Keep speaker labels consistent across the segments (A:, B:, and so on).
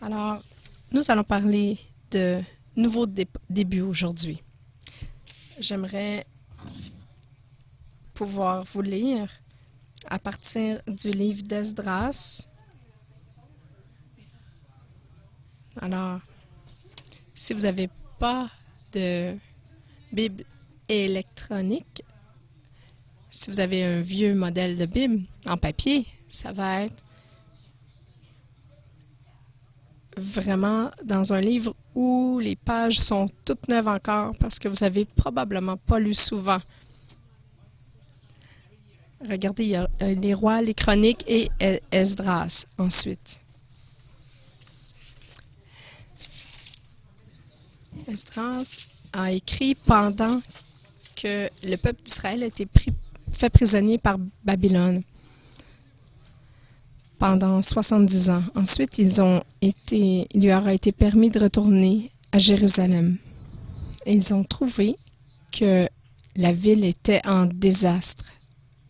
A: Alors, nous allons parler de nouveaux débuts aujourd'hui. J'aimerais pouvoir vous lire à partir du livre d'Esdras. Alors, si vous n'avez pas de Bible électronique, si vous avez un vieux modèle de Bible en papier, ça va être vraiment dans un livre où les pages sont toutes neuves encore parce que vous avez probablement pas lu souvent. Regardez, il y a les rois, les chroniques et Esdras ensuite. Esdras a écrit pendant que le peuple d'Israël a été fait prisonnier par Babylone pendant 70 ans. Ensuite, il lui aura été permis de retourner à Jérusalem. Et ils ont trouvé que la ville était en désastre.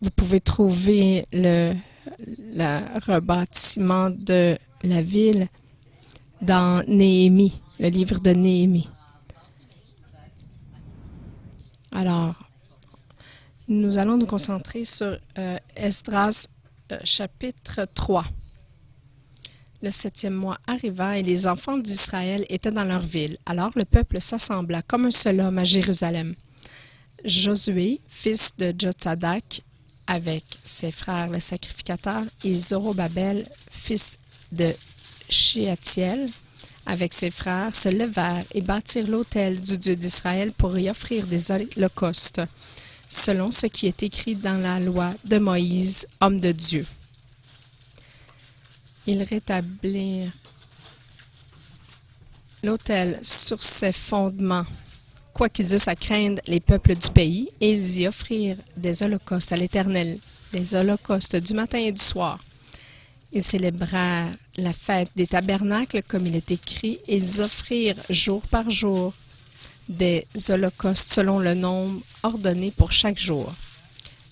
A: Vous pouvez trouver le rebâtiment de la ville dans Néhémie, le livre de Néhémie. Alors, nous allons nous concentrer sur Esdras chapitre 3. Le 7e mois arriva et les enfants d'Israël étaient dans leur ville. Alors le peuple s'assembla comme un seul homme à Jérusalem. Josué, fils de Jotsadak, avec ses frères les sacrificateurs, et Zorobabel, fils de Shealtiel, avec ses frères, se levèrent et bâtirent l'autel du Dieu d'Israël pour y offrir des holocaustes, selon ce qui est écrit dans la loi de Moïse, homme de Dieu. Ils rétablirent l'autel sur ses fondements, quoiqu'ils eussent à craindre les peuples du pays, et ils y offrirent des holocaustes à l'Éternel, des holocaustes du matin et du soir. Ils célébrèrent la fête des tabernacles comme il est écrit, et ils offrirent jour par jour des holocaustes selon le nombre ordonné pour chaque jour.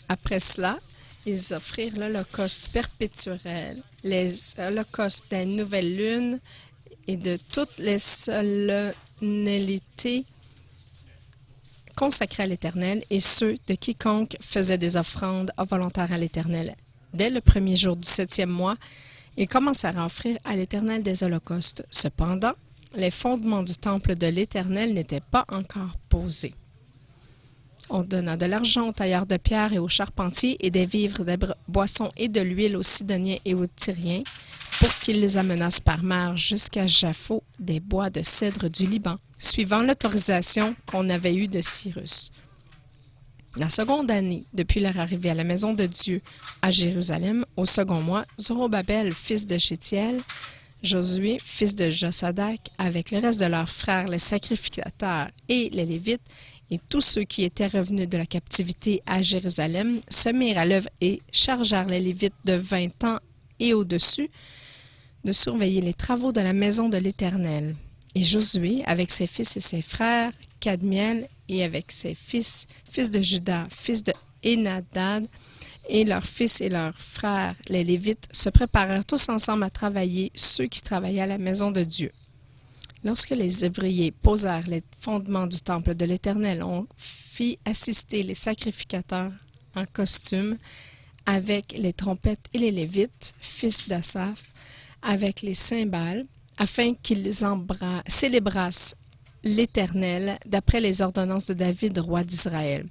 A: Après cela, ils offrirent l'holocauste perpétuel, les holocaustes des nouvelles lunes et de toutes les solennalités consacrés à l'Éternel et ceux de quiconque faisait des offrandes volontaires à l'Éternel. Dès le premier jour du 7e mois, ils commencèrent à offrir à l'Éternel des holocaustes. Cependant, les fondements du temple de l'Éternel n'étaient pas encore posés. On donna de l'argent aux tailleurs de pierre et aux charpentiers et des vivres, des boissons et de l'huile aux Sidoniens et aux Tyriens pour qu'ils les amenassent par mer jusqu'à Japhos, des bois de cèdre du Liban, suivant l'autorisation qu'on avait eue de Cyrus. La seconde année, depuis leur arrivée à la maison de Dieu à Jérusalem, au second mois, Zorobabel, fils de Shealtiel, Josué, fils de Josadak, avec le reste de leurs frères, les sacrificateurs et les Lévites, et tous ceux qui étaient revenus de la captivité à Jérusalem, se mirent à l'œuvre et chargèrent les Lévites de 20 ans et au-dessus de surveiller les travaux de la maison de l'Éternel. Et Josué, avec ses fils et ses frères, Kadmiel, et avec ses fils de Juda, fils de Hénadad, et leurs fils et leurs frères, les Lévites, se préparèrent tous ensemble à travailler, ceux qui travaillaient à la maison de Dieu. Lorsque les ouvriers posèrent les fondements du temple de l'Éternel, on fit assister les sacrificateurs en costume avec les trompettes et les Lévites, fils d'Asaph, avec les cymbales, afin qu'ils célébrassent l'Éternel d'après les ordonnances de David, roi d'Israël.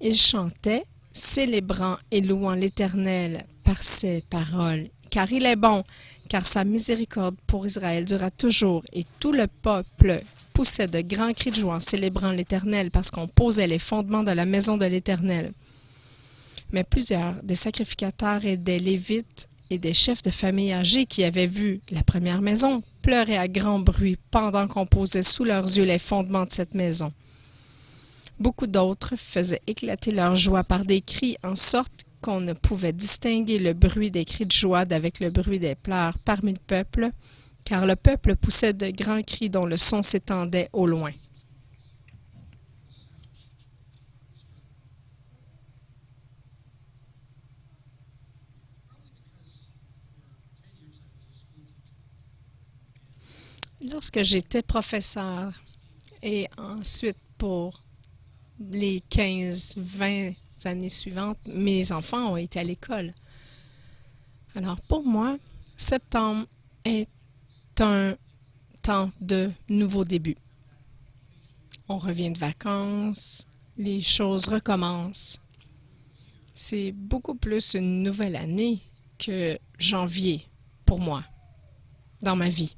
A: Ils chantaient, célébrant et louant l'Éternel par ses paroles, car il est bon, car sa miséricorde pour Israël dura toujours, et tout le peuple poussait de grands cris de joie en célébrant l'Éternel, parce qu'on posait les fondements de la maison de l'Éternel. Mais plusieurs des sacrificateurs et des Lévites et des chefs de famille âgés qui avaient vu la première maison pleuraient à grand bruit pendant qu'on posait sous leurs yeux les fondements de cette maison. Beaucoup d'autres faisaient éclater leur joie par des cris, en sorte qu'on ne pouvait distinguer le bruit des cris de joie d'avec le bruit des pleurs parmi le peuple, car le peuple poussait de grands cris dont le son s'étendait au loin. Lorsque j'étais professeur et ensuite pour les 15-20 années suivantes, mes enfants ont été à l'école. Alors pour moi, septembre est un temps de nouveau début. On revient de vacances, les choses recommencent. C'est beaucoup plus une nouvelle année que janvier pour moi, dans ma vie.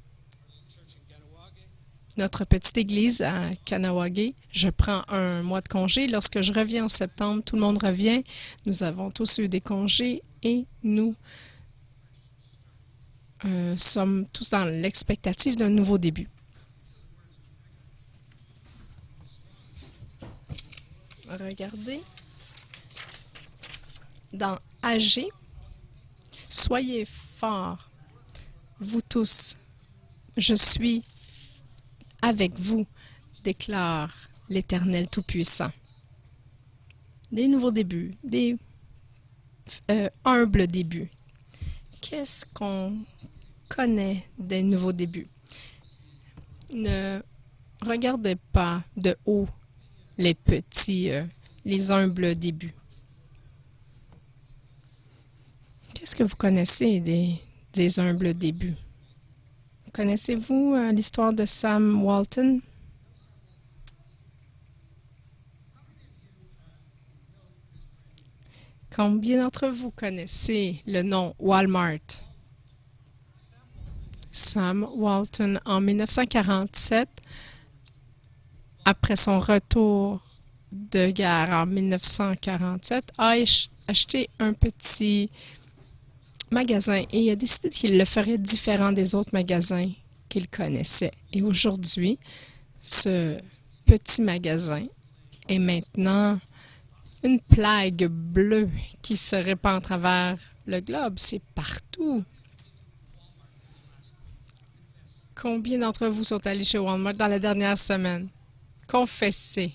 A: Notre petite église à Kahnawake, je prends un mois de congé. Lorsque je reviens en septembre, tout le monde revient. Nous avons tous eu des congés et nous sommes tous dans l'expectative d'un nouveau début. Regardez. Dans Agé, soyez forts, vous tous. Je suis avec vous, déclare l'Éternel Tout-Puissant. Des nouveaux débuts, des humbles débuts. Qu'est-ce qu'on connaît des nouveaux débuts? Ne regardez pas de haut les petits, les humbles débuts. Qu'est-ce que vous connaissez des humbles débuts? Connaissez-vous l'histoire de Sam Walton? Combien d'entre vous connaissez le nom Walmart? Sam Walton, en 1947, après son retour de guerre en 1947, a acheté un petit magasin et il a décidé qu'il le ferait différent des autres magasins qu'il connaissait. Et aujourd'hui, ce petit magasin est maintenant une plague bleue qui se répand à travers le globe. C'est partout. Combien d'entre vous sont allés chez Walmart dans la dernière semaine? Confessez.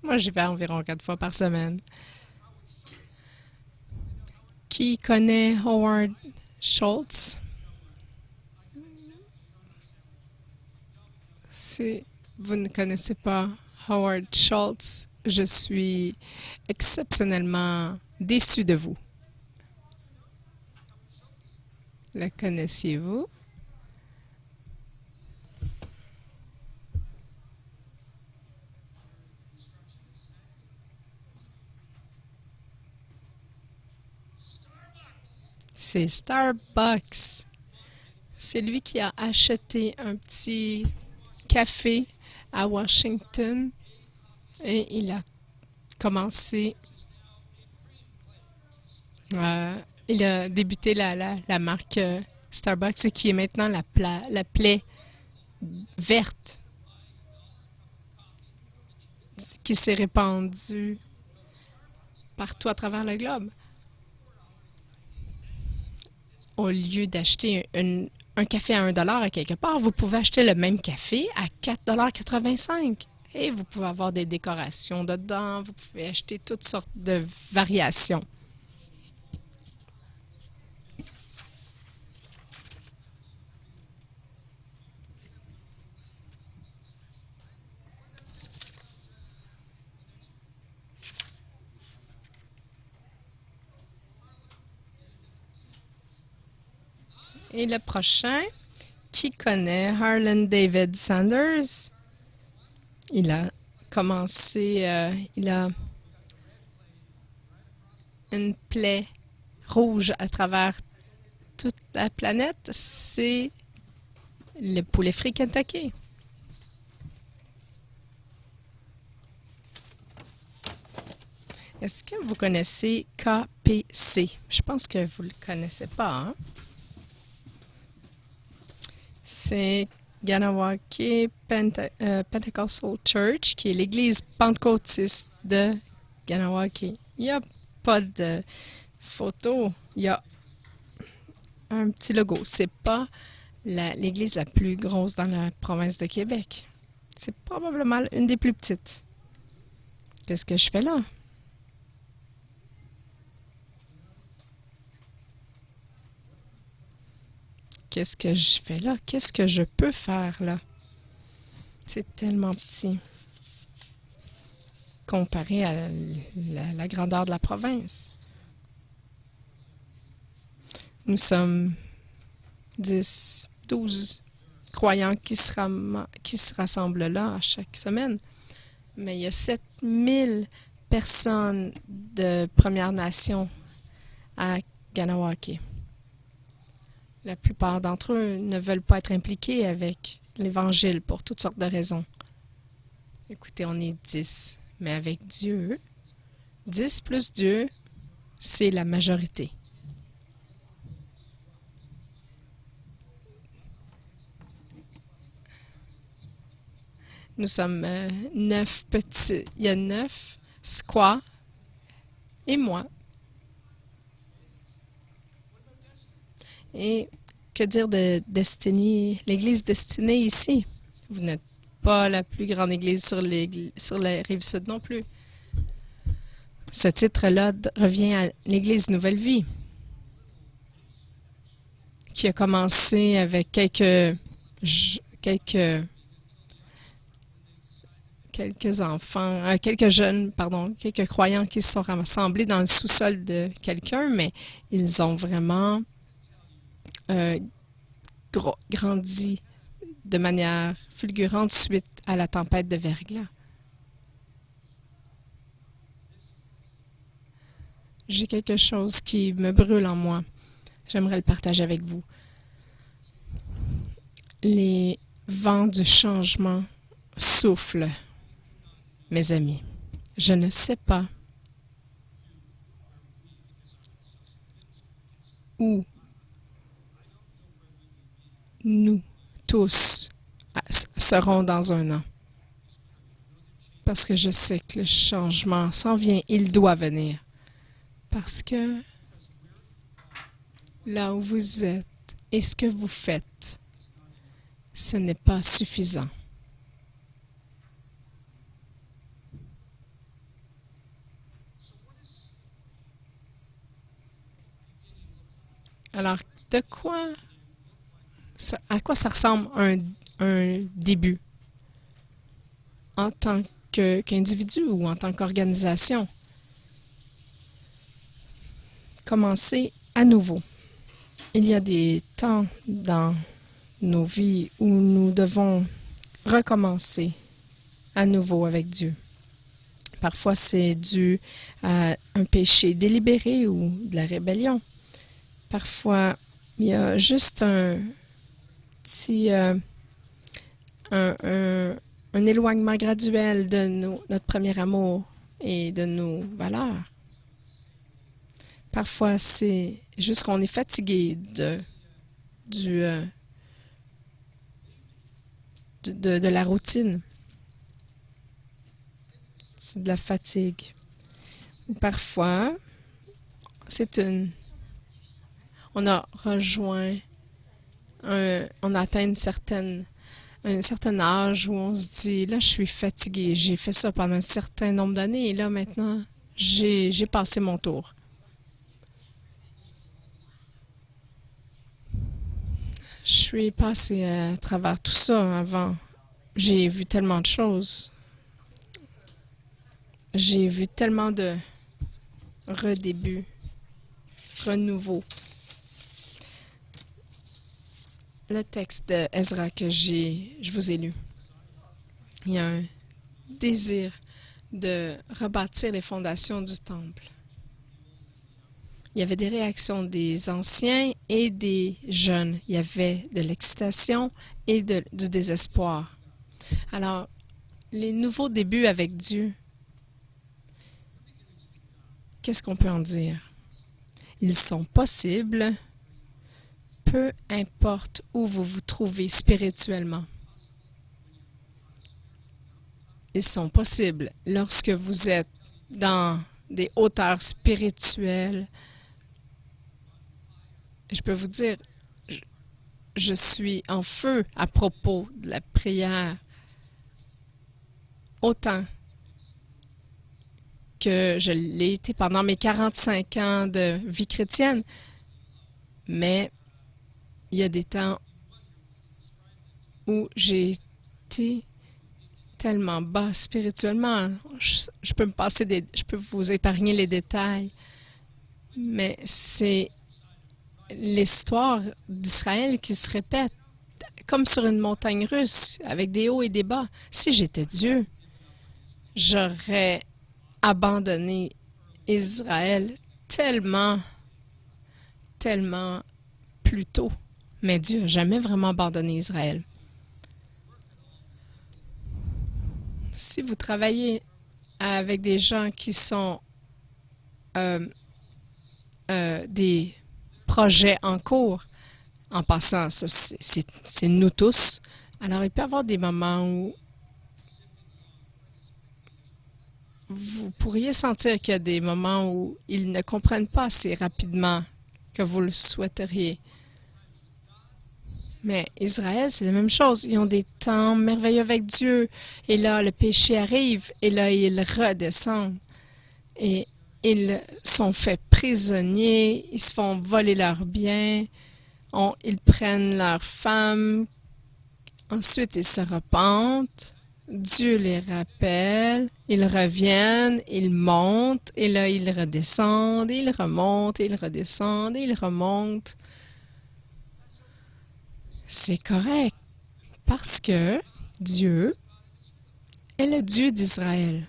A: Moi, j'y vais environ 4 fois par semaine. Qui connaît Howard Schultz? Si vous ne connaissez pas Howard Schultz, je suis exceptionnellement déçu de vous. Le connaissiez-vous? C'est Starbucks. C'est lui qui a acheté un petit café à Washington et il a commencé, il a débuté la marque Starbucks qui est maintenant la plaie verte qui s'est répandue partout à travers le globe. Au lieu d'acheter un café à 1 dollar à quelque part, vous pouvez acheter le même café à 4,85 $. Et vous pouvez avoir des décorations dedans, vous pouvez acheter toutes sortes de variations. Et le prochain, qui connaît Harlan David Sanders? Il a commencé, il a une plaie rouge à travers toute la planète. C'est le poulet frit Kentucky. Est-ce que vous connaissez KPC? Je pense que vous ne le connaissez pas, hein? C'est Kahnawake Pentecostal Church, qui est l'église pentecôtiste de Kahnawake. Il n'y a pas de photo, il y a un petit logo. C'est pas l'église la plus grosse dans la province de Québec. C'est probablement une des plus petites. Qu'est-ce que je fais là? qu'est-ce que je fais là? Qu'est-ce que je peux faire là? C'est tellement petit comparé à la grandeur de la province. Nous sommes 10, 12 croyants qui se rassemblent là chaque semaine. Mais il y a 7000 personnes de Premières Nations à Kanawake. La plupart d'entre eux ne veulent pas être impliqués avec l'Évangile pour toutes sortes de raisons. Écoutez, on est 10, mais avec Dieu, 10 plus Dieu, c'est la majorité. Nous sommes 9 petits. Il y a 9 squaws et moi. Et que dire de Destiny, l'église Destinée ici? Vous n'êtes pas la plus grande église sur la rive sud non plus. Ce titre-là revient à l'église Nouvelle Vie, qui a commencé avec quelques quelques croyants qui se sont rassemblés dans le sous-sol de quelqu'un, mais ils ont vraiment grandi de manière fulgurante suite à la tempête de verglas. J'ai quelque chose qui me brûle en moi. J'aimerais le partager avec vous. Les vents du changement soufflent, mes amis. Je ne sais pas où nous tous serons dans un an. Parce que je sais que le changement s'en vient, il doit venir. Parce que là où vous êtes et ce que vous faites, ce n'est pas suffisant. Alors, à quoi ça ressemble un début en tant qu'individu ou en tant qu'organisation? Commencer à nouveau. Il y a des temps dans nos vies où nous devons recommencer à nouveau avec Dieu. Parfois, c'est dû à un péché délibéré ou de la rébellion. Parfois, il y a juste un petit un éloignement graduel de notre premier amour et de nos valeurs. Parfois, c'est juste qu'on est fatigué de la routine. C'est de la fatigue. Ou parfois, on a rejoint, on a atteint un certain âge où on se dit, là, je suis fatigué. J'ai fait ça pendant un certain nombre d'années et là, maintenant, j'ai passé mon tour. Je suis passée à travers tout ça avant. J'ai vu tellement de choses. J'ai vu tellement de redébuts, renouveau. Le texte de Ezra que je vous ai lu. Il y a un désir de rebâtir les fondations du temple. Il y avait des réactions des anciens et des jeunes. Il y avait de l'excitation et du désespoir. Alors, les nouveaux débuts avec Dieu, qu'est-ce qu'on peut en dire? Ils sont possibles, peu importe où vous vous trouvez spirituellement. Ils sont possibles lorsque vous êtes dans des hauteurs spirituelles. Je peux vous dire, je suis en feu à propos de la prière, autant que je l'ai été pendant mes 45 ans de vie chrétienne. Mais il y a des temps où j'ai été tellement bas spirituellement. Je peux je peux vous épargner les détails, mais c'est l'histoire d'Israël qui se répète comme sur une montagne russe, avec des hauts et des bas. Si j'étais Dieu, j'aurais abandonné Israël tellement plus tôt. Mais Dieu n'a jamais vraiment abandonné Israël. Si vous travaillez avec des gens qui sont des projets en cours, en passant, c'est nous tous, alors il peut y avoir des moments où vous pourriez sentir qu'il y a des moments où ils ne comprennent pas assez rapidement que vous le souhaiteriez. Mais Israël, c'est la même chose. Ils ont des temps merveilleux avec Dieu. Et là, le péché arrive. Et là, ils redescendent. Et ils sont faits prisonniers. Ils se font voler leurs biens. Ils prennent leurs femmes. Ensuite, ils se repentent. Dieu les rappelle. Ils reviennent. Ils montent. Et là, ils redescendent. Ils remontent. Ils redescendent. Ils remontent. C'est correct, parce que Dieu est le Dieu d'Israël.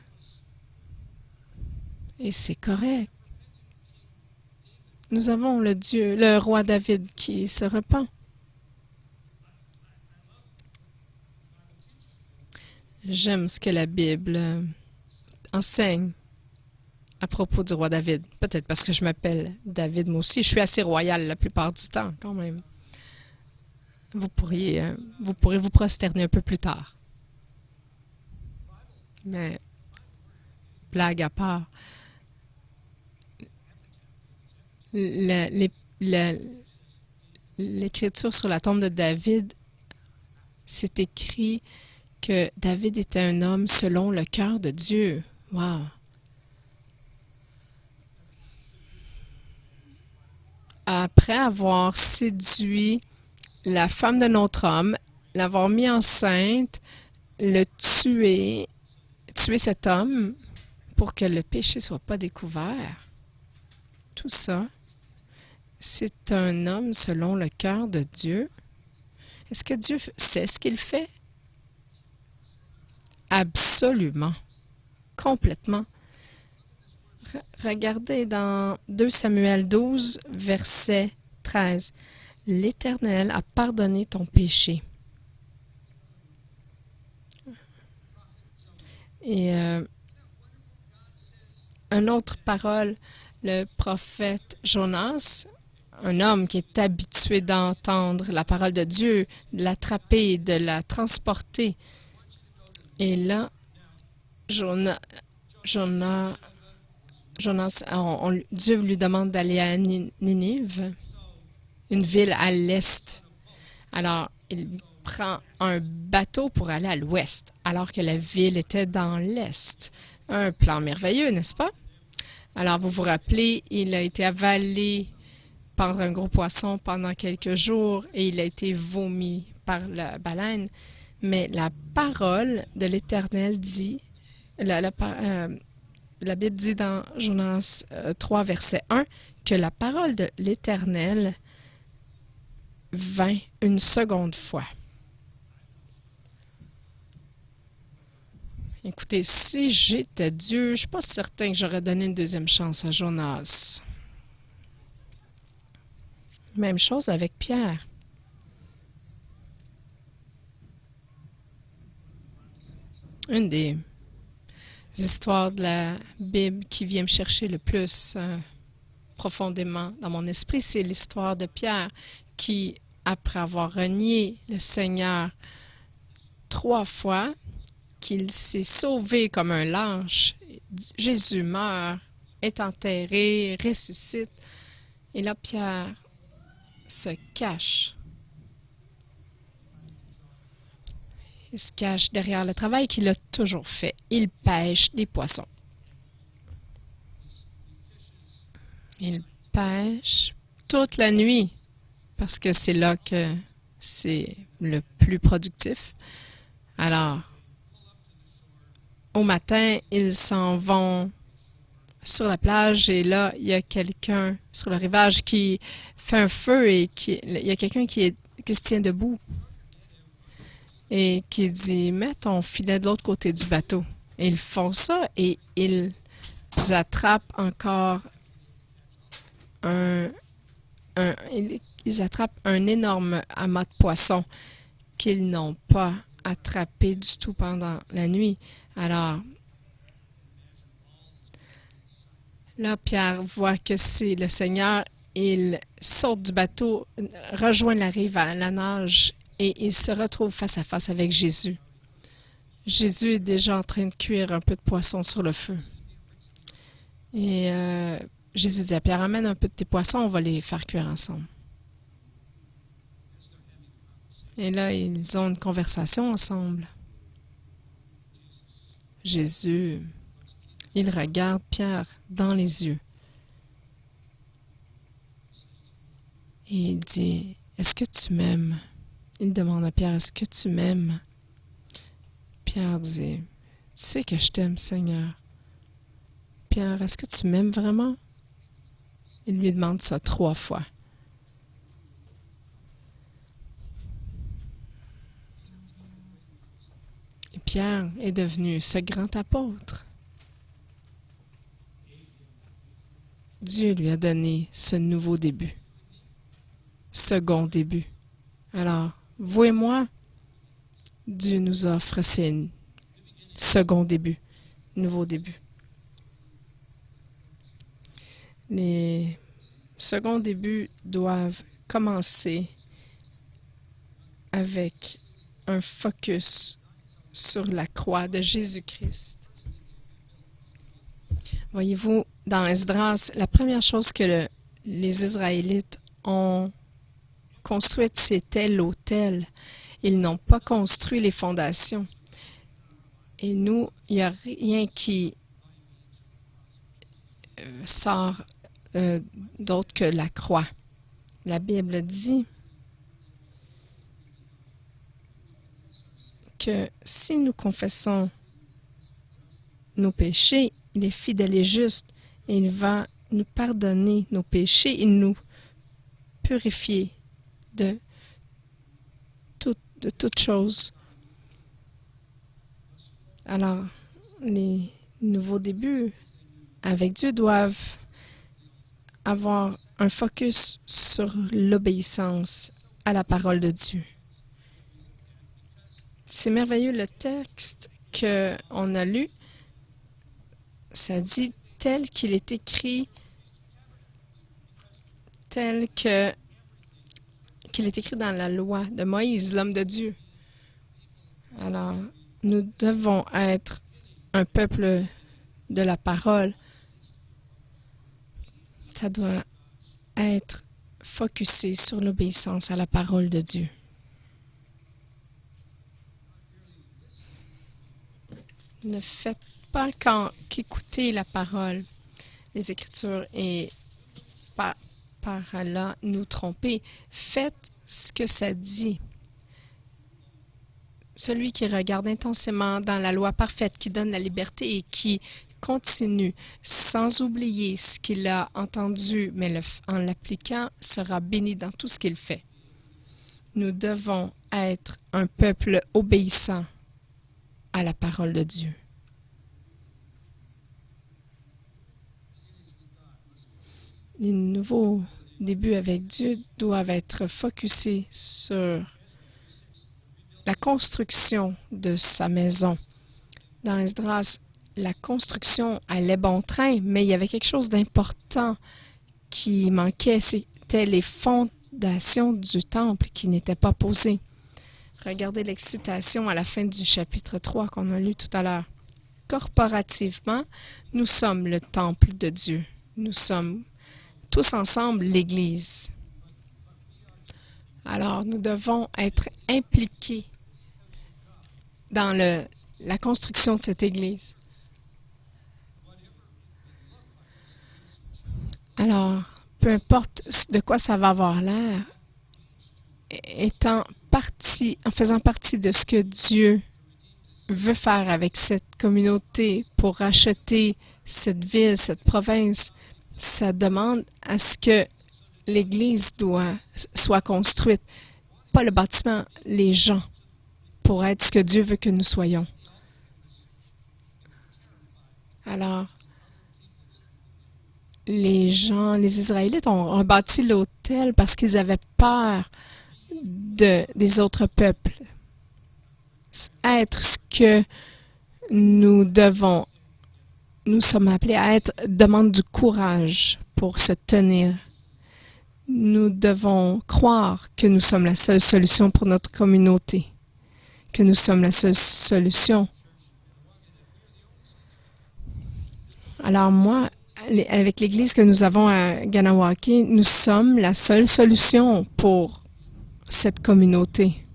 A: Et c'est correct. Nous avons le roi David qui se repent. J'aime ce que la Bible enseigne à propos du roi David. Peut-être parce que je m'appelle David moi aussi. Je suis assez royal la plupart du temps, quand même. Vous pourrez vous prosterner un peu plus tard. Mais, blague à part, l'écriture sur la tombe de David, c'est écrit que David était un homme selon le cœur de Dieu. Wow! Après avoir séduit la femme de notre homme, l'avoir mis enceinte, le tuer cet homme pour que le péché ne soit pas découvert. Tout ça, c'est un homme selon le cœur de Dieu. Est-ce que Dieu sait ce qu'il fait? Absolument. Complètement. Regardez dans 2 Samuel 12, verset 13. L'Éternel a pardonné ton péché. Et une autre parole, le prophète Jonas, un homme qui est habitué d'entendre la parole de Dieu, de l'attraper, de la transporter. Et là, Jonas, Dieu lui demande d'aller à Ninive, une ville à l'est. Alors, il prend un bateau pour aller à l'ouest, alors que la ville était dans l'est. Un plan merveilleux, n'est-ce pas? Alors, vous vous rappelez, il a été avalé par un gros poisson pendant quelques jours et il a été vomi par la baleine. Mais la parole de l'Éternel dit, la Bible dit dans Jonas 3, verset 1, que la parole de l'Éternel vint une seconde fois. Écoutez, si j'étais Dieu, je ne suis pas certain que j'aurais donné une deuxième chance à Jonas. Même chose avec Pierre. Une des histoires de la Bible qui vient me chercher le plus profondément dans mon esprit, c'est l'histoire de Pierre qui, après avoir renié le Seigneur 3 fois, qu'il s'est sauvé comme un lâche. Jésus meurt, est enterré, ressuscite. Et là, Pierre se cache. Il se cache derrière le travail qu'il a toujours fait. Il pêche des poissons. Il pêche toute la nuit. parce que c'est là que c'est le plus productif. Alors, au matin, ils s'en vont sur la plage et là, il y a quelqu'un sur le rivage qui fait un feu et il y a quelqu'un qui se tient debout et qui dit « Mets ton filet de l'autre côté du bateau ». Et ils font ça et ils attrapent encore ils attrapent un énorme amas de poissons qu'ils n'ont pas attrapé du tout pendant la nuit. Alors, là, Pierre voit que c'est le Seigneur. Il saute du bateau, rejoint la rive à la nage et il se retrouve face à face avec Jésus. Jésus est déjà en train de cuire un peu de poisson sur le feu. Et Jésus dit à Pierre, amène un peu de tes poissons, on va les faire cuire ensemble. Et là, ils ont une conversation ensemble. Jésus, il regarde Pierre dans les yeux. Et il dit, est-ce que tu m'aimes? Il demande à Pierre, est-ce que tu m'aimes? Pierre dit, tu sais que je t'aime, Seigneur. Pierre, est-ce que tu m'aimes vraiment? Il lui demande ça 3 fois. Et Pierre est devenu ce grand apôtre. Dieu lui a donné ce nouveau début, second début. Alors, vous et moi, Dieu nous offre ces second début, nouveau début. Les seconds débuts doivent commencer avec un focus sur la croix de Jésus-Christ. Voyez-vous, dans Esdras, la première chose que les Israélites ont construite, c'était l'autel. Ils n'ont pas construit les fondations. Et nous, il n'y a rien qui sort d'autre que la croix. La Bible dit que si nous confessons nos péchés, il est fidèle et juste et il va nous pardonner nos péchés et nous purifier de toutes choses. Alors, les nouveaux débuts avec Dieu doivent avoir un focus sur l'obéissance à la parole de Dieu. C'est merveilleux le texte qu'on a lu. Ça dit tel qu'il est écrit, qu'il est écrit dans la loi de Moïse, l'homme de Dieu. Alors, nous devons être un peuple de la parole. Ça doit être focusé sur l'obéissance à la parole de Dieu. Ne faites pas qu'écouter la parole, les Écritures et par là nous tromper. Faites ce que ça dit. Celui qui regarde intensément dans la loi parfaite qui donne la liberté et qui continue sans oublier ce qu'il a entendu, mais en l'appliquant, sera béni dans tout ce qu'il fait. Nous devons être un peuple obéissant à la parole de Dieu. Les nouveaux débuts avec Dieu doivent être focusés sur la construction de sa maison. Dans Esdras, la construction allait bon train, mais il y avait quelque chose d'important qui manquait, c'était les fondations du temple qui n'étaient pas posées. Regardez l'excitation à la fin du chapitre 3 qu'on a lu tout à l'heure. Corporativement, nous sommes le temple de Dieu. Nous sommes tous ensemble l'Église. Alors, nous devons être impliqués dans la construction de cette Église. Alors, peu importe de quoi ça va avoir l'air, en faisant partie de ce que Dieu veut faire avec cette communauté pour racheter cette ville, cette province, ça demande à ce que l'Église soit construite, pas le bâtiment, les gens, pour être ce que Dieu veut que nous soyons. Alors, les Israélites ont bâti l'autel parce qu'ils avaient peur des autres peuples. Être ce que nous sommes appelés à être, demande du courage pour se tenir. Nous devons croire que nous sommes la seule solution pour notre communauté, que nous sommes la seule solution. Alors moi, avec l'Église que nous avons à Ganawake, nous sommes la seule solution pour cette communauté.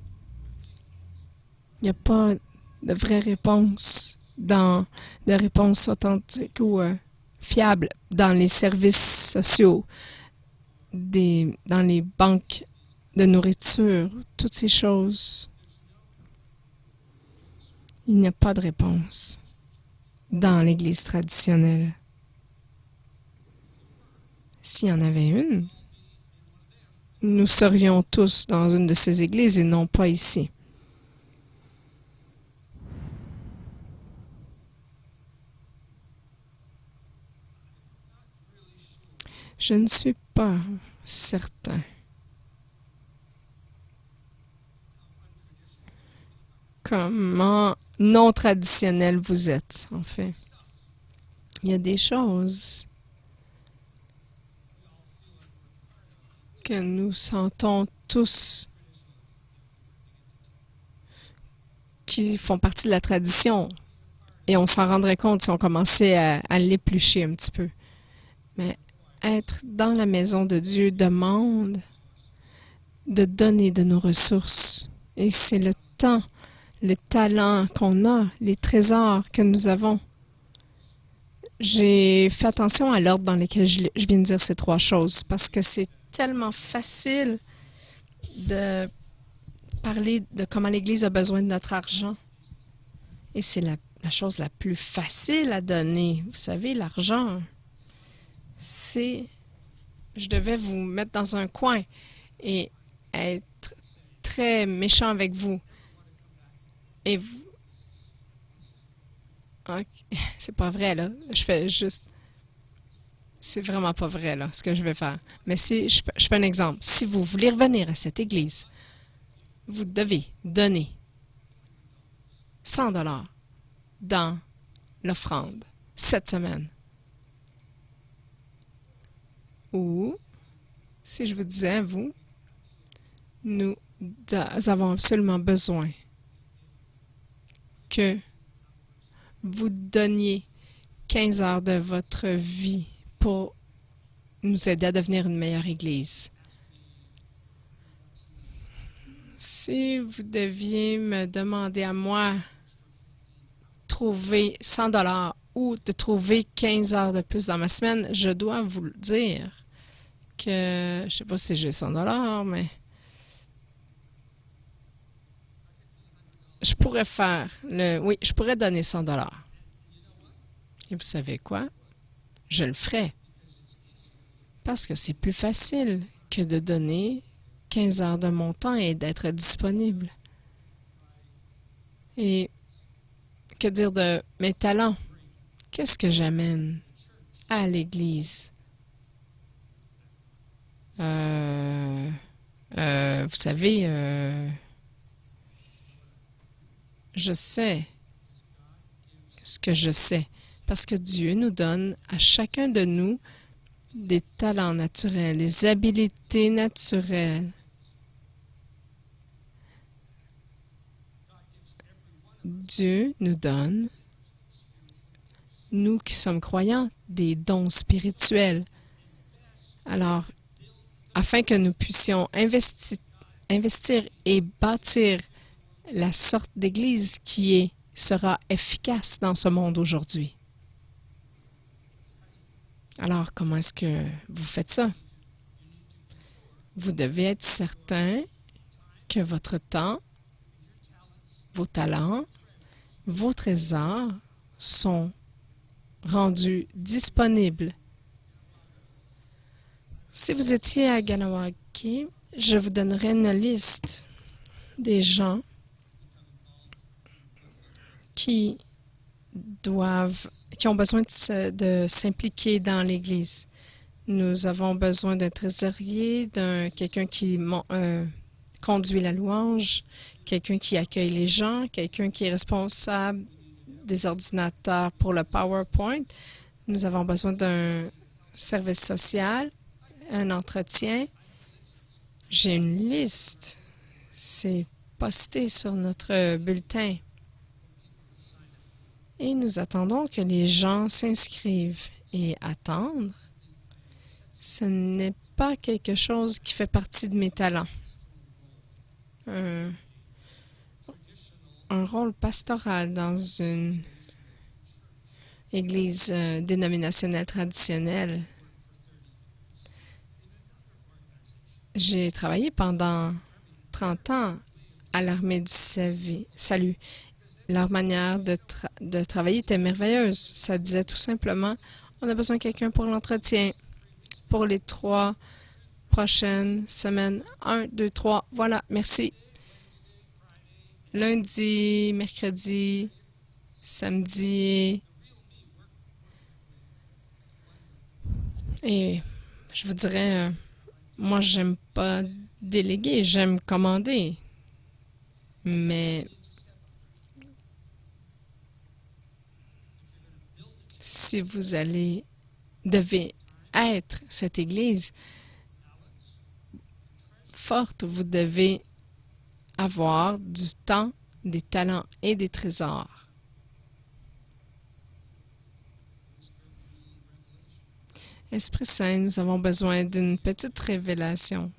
A: Il n'y a pas de vraie réponse de réponse authentique ou fiable dans les services sociaux, dans les banques de nourriture, toutes ces choses. Il n'y a pas de réponse dans l'Église traditionnelle. S'il y en avait une, nous serions tous dans une de ces églises et non pas ici. Je ne suis pas certain comment non traditionnel vous êtes, en fait. Il y a des choses que nous sentons tous qui font partie de la tradition et on s'en rendrait compte si on commençait à l'éplucher un petit peu. Mais être dans la maison de Dieu demande de donner de nos ressources. Et c'est le temps, le talent qu'on a, les trésors que nous avons. J'ai fait attention à l'ordre dans lequel je viens de dire ces trois choses parce que c'est tellement facile de parler de comment l'Église a besoin de notre argent. Et c'est la chose la plus facile à donner. Vous savez, l'argent, je devais vous mettre dans un coin et être très méchant avec vous. Et vous... Okay. C'est pas vrai, là. Je fais juste... C'est vraiment pas vrai, là, ce que je vais faire. Mais si je fais un exemple. Si vous voulez revenir à cette église, vous devez donner 100 $ dans l'offrande cette semaine. Ou, si je vous disais, vous, nous avons absolument besoin que vous donniez 15 heures de votre vie pour nous aider à devenir une meilleure Église. Si vous deviez me demander à moi trouver 100 $ ou de trouver 15 heures de plus dans ma semaine, je dois vous le dire que, je ne sais pas si j'ai 100 $, mais je pourrais oui, je pourrais donner 100 $. Et vous savez quoi? Je le ferai. Parce que c'est plus facile que de donner 15 heures de mon temps et d'être disponible. Et que dire de mes talents? Qu'est-ce que j'amène à l'Église? Vous savez, je sais ce que je sais. Parce que Dieu nous donne à chacun de nous des talents naturels, des habiletés naturelles. Dieu nous donne, nous qui sommes croyants, des dons spirituels. Alors, afin que nous puissions investir et bâtir la sorte d'Église qui sera efficace dans ce monde aujourd'hui. Alors, comment est-ce que vous faites ça? Vous devez être certain que votre temps, vos talents, vos trésors sont rendus disponibles. Si vous étiez à Ganawake, je vous donnerais une liste des gens qui ont besoin de s'impliquer dans l'Église. Nous avons besoin d'un trésorier, quelqu'un qui conduit la louange, quelqu'un qui accueille les gens, quelqu'un qui est responsable des ordinateurs pour le PowerPoint. Nous avons besoin d'un service social, un entretien. J'ai une liste. C'est posté sur notre bulletin. Et nous attendons que les gens s'inscrivent. Et attendre, ce n'est pas quelque chose qui fait partie de mes talents. Un rôle pastoral dans une église dénominationnelle traditionnelle. J'ai travaillé pendant 30 ans à l'armée du salut. Leur manière de travailler était merveilleuse. Ça disait tout simplement, on a besoin de quelqu'un pour l'entretien. Pour les 3 prochaines semaines, 1, 2, 3, voilà, merci. Lundi, mercredi, samedi. Et je vous dirais, moi, j'aime pas déléguer, j'aime commander. Mais si vous devez être cette Église forte, vous devez avoir du temps, des talents et des trésors. Esprit Saint, nous avons besoin d'une petite révélation.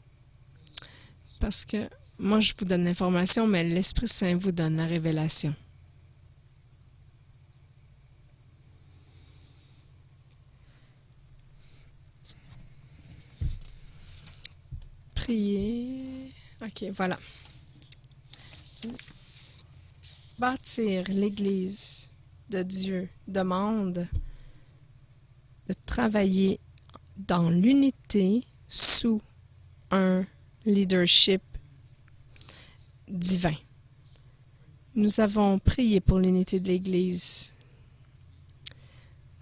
A: Parce que moi, je vous donne l'information, mais l'Esprit Saint vous donne la révélation. Prier. OK, voilà. Bâtir l'Église de Dieu demande de travailler dans l'unité sous un leadership divin. Nous avons prié pour l'unité de l'Église.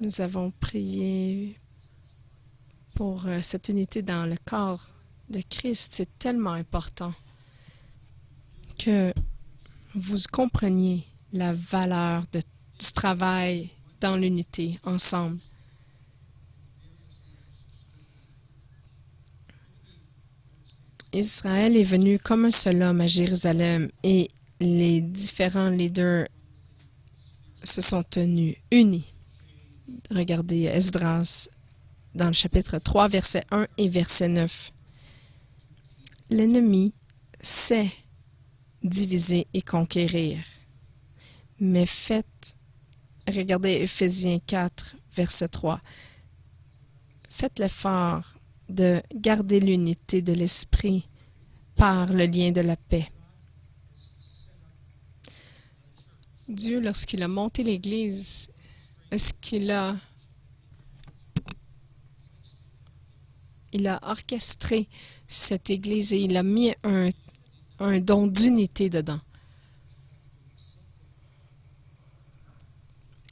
A: Nous avons prié pour cette unité dans le corps de Christ. C'est tellement important que vous compreniez la valeur du travail dans l'unité ensemble. Israël est venu comme un seul homme à Jérusalem et les différents leaders se sont tenus unis. Regardez Esdras dans le chapitre 3, verset 1 et verset 9. L'ennemi sait diviser et conquérir, mais regardez Éphésiens 4, verset 3, faites l'effort de garder l'unité de l'esprit par le lien de la paix. Dieu, lorsqu'il a monté l'Église, est-ce qu'il a orchestré cette Église et il a mis un don d'unité dedans.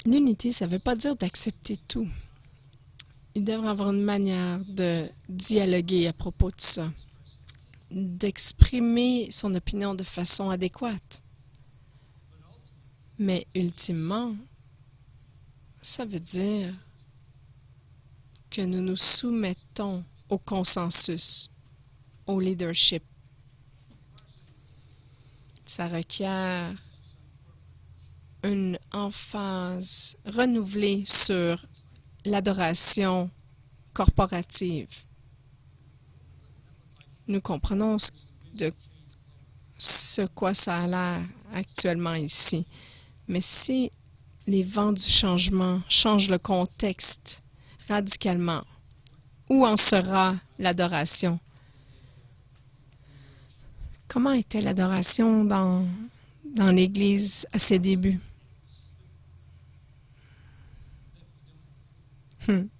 A: L'unité, ça ne veut pas dire d'accepter tout. Il devrait avoir une manière de dialoguer à propos de ça, d'exprimer son opinion de façon adéquate. Mais ultimement, ça veut dire que nous nous soumettons au consensus, au leadership. Ça requiert une emphase renouvelée sur l'adoration corporative. Nous comprenons de ce quoi ça a l'air actuellement ici. Mais si les vents du changement changent le contexte radicalement, où en sera l'adoration? Comment était l'adoration dans l'Église à ses débuts?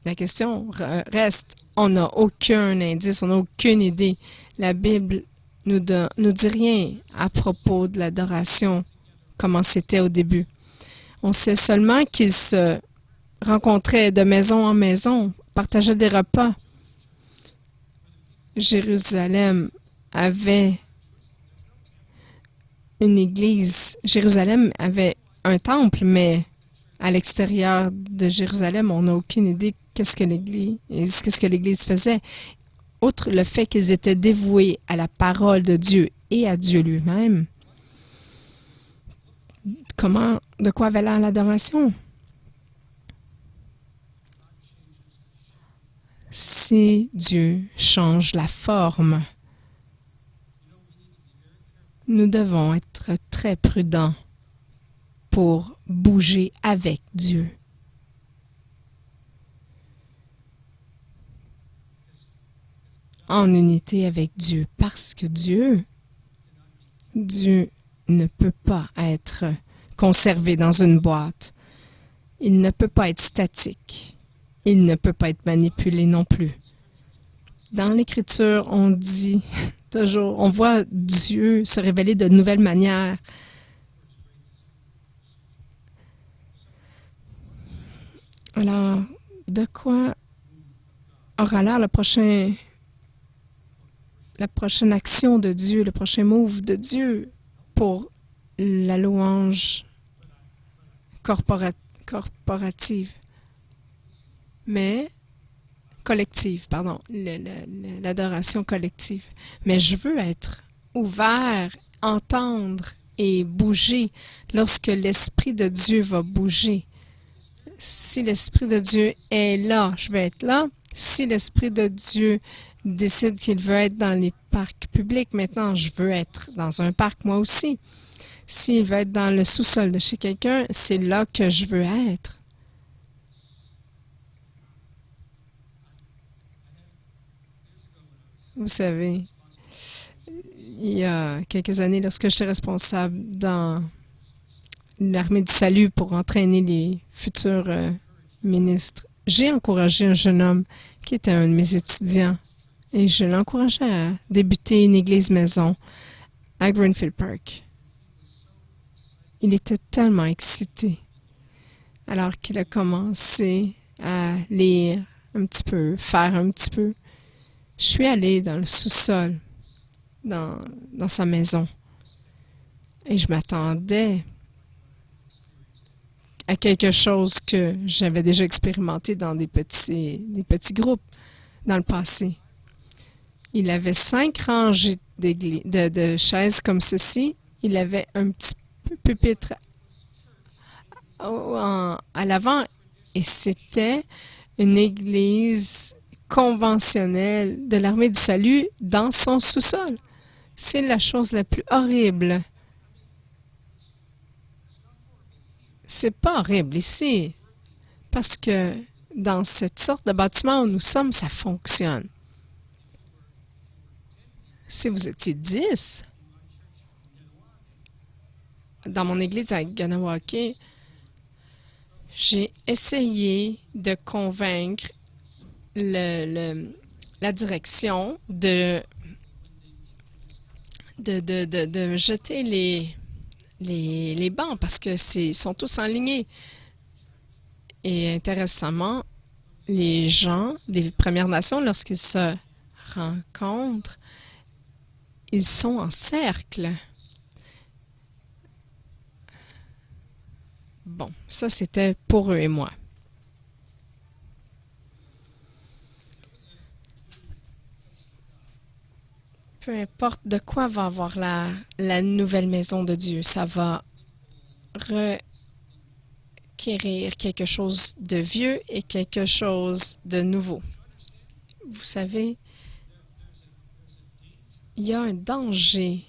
A: La question reste, on n'a aucun indice, on n'a aucune idée. La Bible nous dit rien à propos de l'adoration, comment c'était au début. On sait seulement qu'ils se rencontraient de maison en maison, partageaient des repas. Jérusalem avait une église. Jérusalem avait un temple, mais à l'extérieur de Jérusalem, on n'a aucune idée qu'est-ce que l'Église faisait. Outre le fait qu'ils étaient dévoués à la parole de Dieu et à Dieu lui-même, de quoi avait l'air l'adoration? Si Dieu change la forme, nous devons être très prudents pour bouger avec Dieu. En unité avec Dieu, parce que Dieu ne peut pas être conservé dans une boîte. Il ne peut pas être statique. Il ne peut pas être manipulé non plus. Dans l'Écriture, on dit toujours, on voit Dieu se révéler de nouvelles manières. Alors, de quoi aura l'air la prochaine action de Dieu, le prochain move de Dieu pour la louange corporative, mais collective, pardon, l'adoration collective. Mais je veux être ouvert, entendre et bouger lorsque l'Esprit de Dieu va bouger. Si l'Esprit de Dieu est là, je vais être là. Si l'Esprit de Dieu décide qu'il veut être dans les parcs publics, maintenant, je veux être dans un parc moi aussi. S'il veut être dans le sous-sol de chez quelqu'un, c'est là que je veux être. Vous savez, il y a quelques années, lorsque j'étais responsable dans l'Armée du Salut pour entraîner les futurs ministres, j'ai encouragé un jeune homme qui était un de mes étudiants et je l'encourageais à débuter une église maison à Greenfield Park. Il était tellement excité alors qu'il a commencé à lire un petit peu, faire un petit peu. Je suis allée dans le sous-sol, dans sa maison, et je m'attendais à quelque chose que j'avais déjà expérimenté dans des petits groupes dans le passé. Il avait 5 rangées de chaises comme ceci. Il avait un petit pupitre à l'avant et c'était une église conventionnelle de l'Armée du Salut dans son sous-sol. C'est la chose la plus horrible. C'est pas horrible ici, parce que dans cette sorte de bâtiment où nous sommes, ça fonctionne. Si vous étiez 10, dans mon église à Ganawake, j'ai essayé de convaincre la direction de jeter les bancs parce que sont tous alignés. Et intéressamment, les gens des Premières Nations, lorsqu'ils se rencontrent, ils sont en cercle. Bon, ça c'était pour eux et moi. Peu importe de quoi va avoir la nouvelle maison de Dieu, ça va requérir quelque chose de vieux et quelque chose de nouveau. Vous savez, il y a un danger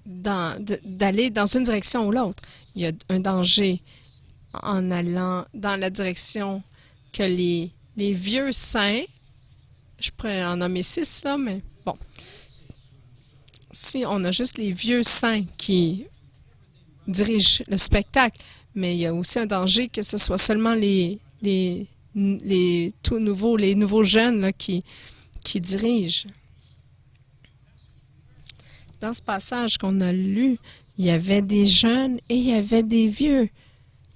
A: d'aller dans une direction ou l'autre. Il y a un danger en allant dans la direction que les vieux saints, je pourrais en nommer 6 là, mais bon, si on a juste les vieux saints qui dirigent le spectacle, mais il y a aussi un danger que ce soit seulement les tout nouveaux, les nouveaux jeunes là, qui dirigent. Dans ce passage qu'on a lu, il y avait des jeunes et il y avait des vieux.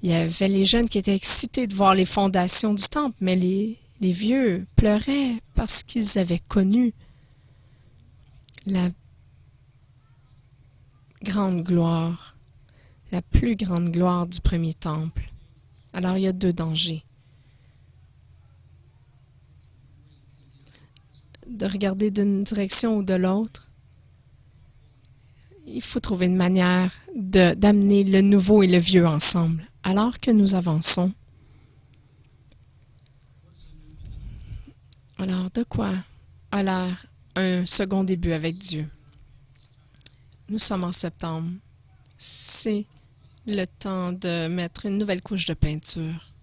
A: Il y avait les jeunes qui étaient excités de voir les fondations du temple, mais les vieux pleuraient parce qu'ils avaient connu la grande gloire, la plus grande gloire du premier temple. Alors il y a deux dangers. De regarder d'une direction ou de l'autre. Il faut trouver une manière d'amener le nouveau et le vieux ensemble. Alors que nous avançons, alors de quoi a l'air un second début avec Dieu? Nous sommes en septembre. C'est le temps de mettre une nouvelle couche de peinture.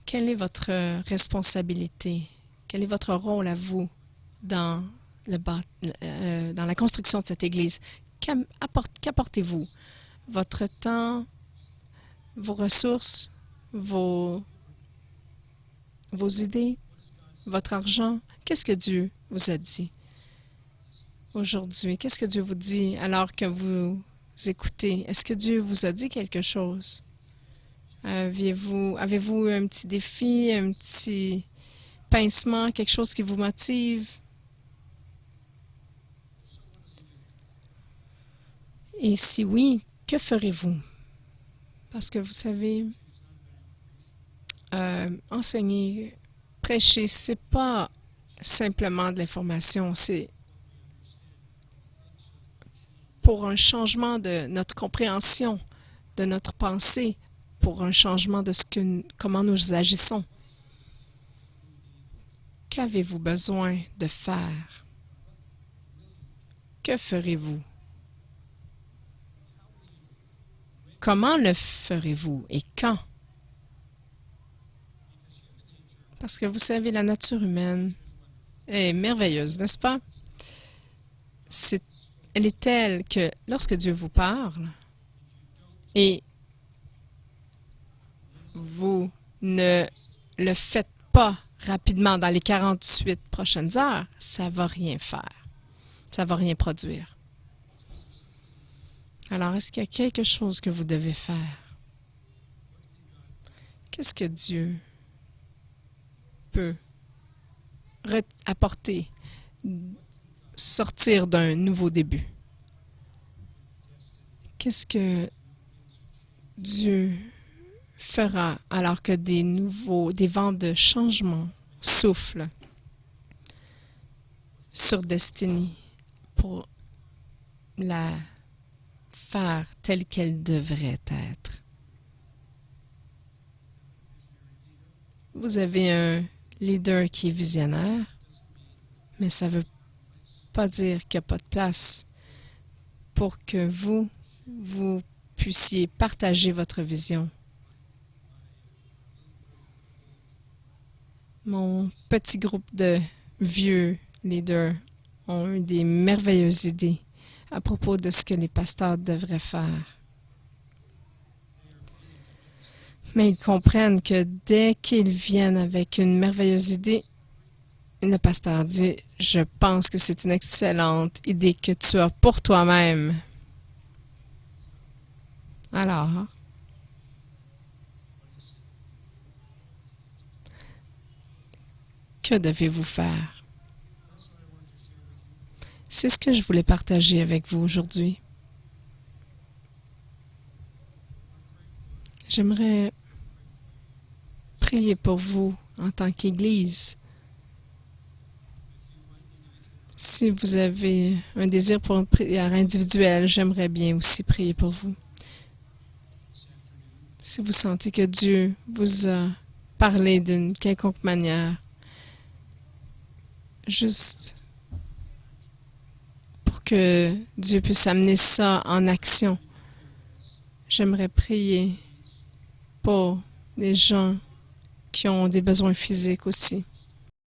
A: Quelle est votre responsabilité? Quel est votre rôle à vous dans la construction de cette Église? Qu'apportez-vous? Votre temps, vos ressources, vos idées, votre argent? Qu'est-ce que Dieu vous a dit aujourd'hui? Qu'est-ce que Dieu vous dit alors que vous écoutez? Est-ce que Dieu vous a dit quelque chose? Avez-vous un petit défi, un petit pincement, quelque chose qui vous motive? Et si oui, que ferez-vous? Parce que vous savez, enseigner, prêcher, c'est pas simplement de l'information, c'est pour un changement de notre compréhension, de notre pensée, pour un changement de comment nous agissons. Qu'avez-vous besoin de faire? Que ferez-vous? Comment le ferez-vous et quand? Parce que vous savez, la nature humaine est merveilleuse, n'est-ce pas? Elle est telle que lorsque Dieu vous parle et vous ne le faites pas rapidement dans les 48 prochaines heures, ça ne va rien faire. Ça ne va rien produire. Alors, est-ce qu'il y a quelque chose que vous devez faire? Qu'est-ce que Dieu peut apporter, sortir d'un nouveau début? Qu'est-ce que Dieu fera alors que des vents de changement soufflent sur Destiny pour la faire telle qu'elle devrait être? Vous avez un leader qui est visionnaire, mais ça ne veut pas dire qu'il n'y a pas de place pour que vous puissiez partager votre vision. Mon petit groupe de vieux leaders ont eu des merveilleuses idées à propos de ce que les pasteurs devraient faire. Mais ils comprennent que dès qu'ils viennent avec une merveilleuse idée, le pasteur dit « Je pense que c'est une excellente idée que tu as pour toi-même. » Alors, que devez-vous faire? C'est ce que je voulais partager avec vous aujourd'hui. J'aimerais prier pour vous en tant qu'Église. Si vous avez un désir pour une prière individuelle, j'aimerais bien aussi prier pour vous. Si vous sentez que Dieu vous a parlé d'une quelconque manière, juste pour que Dieu puisse amener ça en action, j'aimerais prier pour les gens qui ont des besoins physiques aussi.